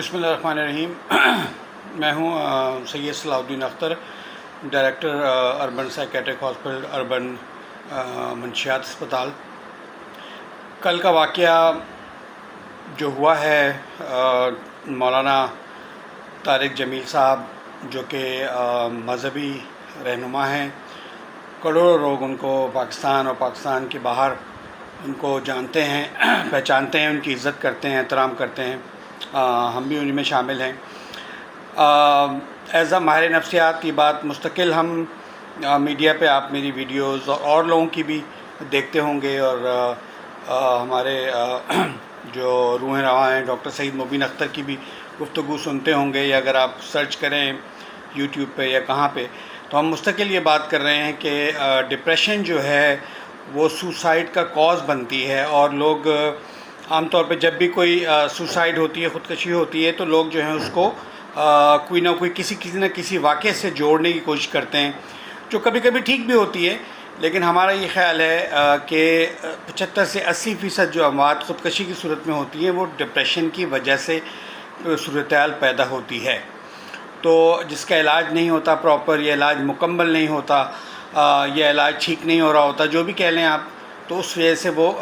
بسم اللہ الرحمن الرحیم۔ میں ہوں سید صلاح الدین Akhtar, director urban psychiatric hospital urban منشیات اسپتال۔ کل کا واقعہ جو ہوا ہے، مولانا طارق جمیل صاحب جو کہ مذہبی رہنما ہیں، کروڑوں لوگ ان کو پاکستان اور پاکستان کے باہر ان کو جانتے ہیں، پہچانتے ہیں، ان کی عزت کرتے ہیں، احترام کرتے ہیں، ہم بھی ان میں شامل ہیں۔ ایز اے ماہر نفسیات کی بات مستقل ہم میڈیا پہ آپ میری ویڈیوز اور لوگوں کی بھی دیکھتے ہوں گے، اور ہمارے جو روح رواں ہیں ڈاکٹر سعید مبین اختر کی بھی گفتگو سنتے ہوں گے، یا اگر آپ سرچ کریں یوٹیوب پہ یا کہاں پہ، تو ہم مستقل یہ بات کر رہے ہیں کہ ڈپریشن جو ہے وہ سوسائڈ کا کاز بنتی ہے، اور لوگ عام طور پہ جب بھی کوئی سوسائڈ ہوتی ہے، خودکشی ہوتی ہے، تو لوگ جو ہیں اس کو کوئی نہ کوئی کسی نہ کسی واقعے سے جوڑنے کی کوشش کرتے ہیں، جو کبھی کبھی ٹھیک بھی ہوتی ہے، لیکن ہمارا یہ خیال ہے کہ 75 سے 80% جو اموات خودکشی کی صورت میں ہوتی ہیں وہ ڈپریشن کی وجہ سے صورتحال پیدا ہوتی ہے، تو جس کا علاج نہیں ہوتا پراپر، یہ علاج مکمل نہیں ہوتا، یہ علاج ٹھیک نہیں ہو رہا ہوتا، جو بھی کہہ لیں آپ، تو اس وجہ سے وہ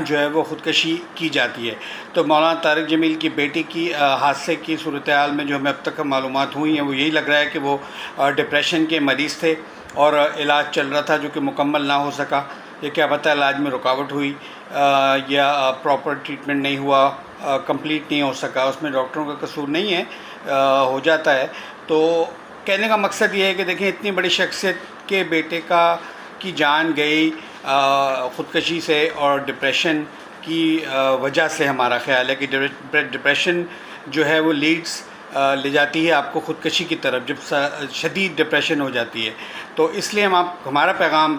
جو ہے وہ خودکشی کی جاتی ہے۔ تو مولانا طارق جمیل کی بیٹی کی حادثے کی صورتحال میں جو ہمیں اب تک معلومات ہوئی ہیں، وہ یہی لگ رہا ہے کہ وہ ڈپریشن کے مریض تھے اور علاج چل رہا تھا جو کہ مکمل نہ ہو سکا، یہ کیا پتہ علاج میں رکاوٹ ہوئی یا پراپر ٹریٹمنٹ نہیں ہوا، کمپلیٹ نہیں ہو سکا، اس میں ڈاکٹروں کا قصور نہیں ہے، ہو جاتا ہے۔ تو کہنے کا مقصد یہ ہے کہ دیکھیں، اتنی بڑی شخصیت کے بیٹے کی جان گئی خودکشی سے اور ڈپریشن کی وجہ سے۔ ہمارا خیال ہے کہ ڈپریشن جو ہے وہ لے جاتی ہے آپ کو خودکشی کی طرف جب شدید ڈپریشن ہو جاتی ہے۔ تو اس لیے ہمارا پیغام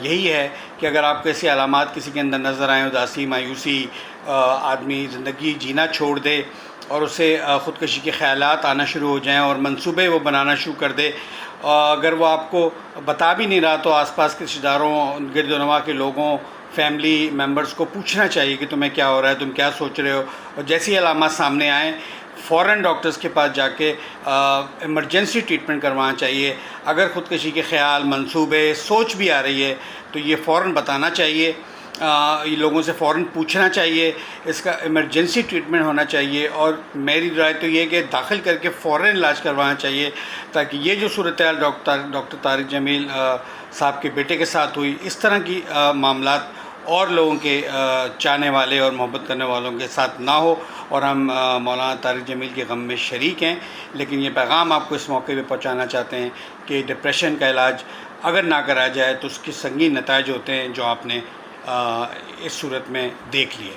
یہی ہے کہ اگر آپ کو ایسی علامات کسی کے اندر نظر آئیں، اداسی، مایوسی، آدمی زندگی جینا چھوڑ دے اور اسے خودکشی کے خیالات آنا شروع ہو جائیں اور منصوبے وہ بنانا شروع کر دے، اگر وہ آپ کو بتا بھی نہیں رہا تو آس پاس کے رشتہ داروں، گرد و نواح کے لوگوں، فیملی ممبرز کو پوچھنا چاہیے کہ تمہیں کیا ہو رہا ہے، تم کیا سوچ رہے ہو، اور جیسی علامات سامنے آئیں فوراً ڈاکٹرز کے پاس جا کے ایمرجنسی ٹریٹمنٹ کروانا چاہیے۔ اگر خودکشی کے خیال، منصوبے، سوچ بھی آ رہی ہے تو یہ فوراً بتانا چاہیے، یہ لوگوں سے فوراً پوچھنا چاہیے، اس کا ایمرجنسی ٹریٹمنٹ ہونا چاہیے، اور میری رائے تو یہ ہے کہ داخل کر کے فوراً علاج کروانا چاہیے، تاکہ یہ جو صورتحال ڈاکٹر طارق جمیل صاحب کے بیٹے کے ساتھ ہوئی، اس طرح کی معاملات اور لوگوں کے چاہنے والے اور محبت کرنے والوں کے ساتھ نہ ہو، اور ہم مولانا طارق جمیل کے غم میں شریک ہیں۔ لیکن یہ پیغام آپ کو اس موقع پہ پہنچانا چاہتے ہیں کہ ڈپریشن کا علاج اگر نہ کرا جائے تو اس کے سنگین نتائج ہوتے ہیں جو آپ نے اس صورت میں دیکھ لیے۔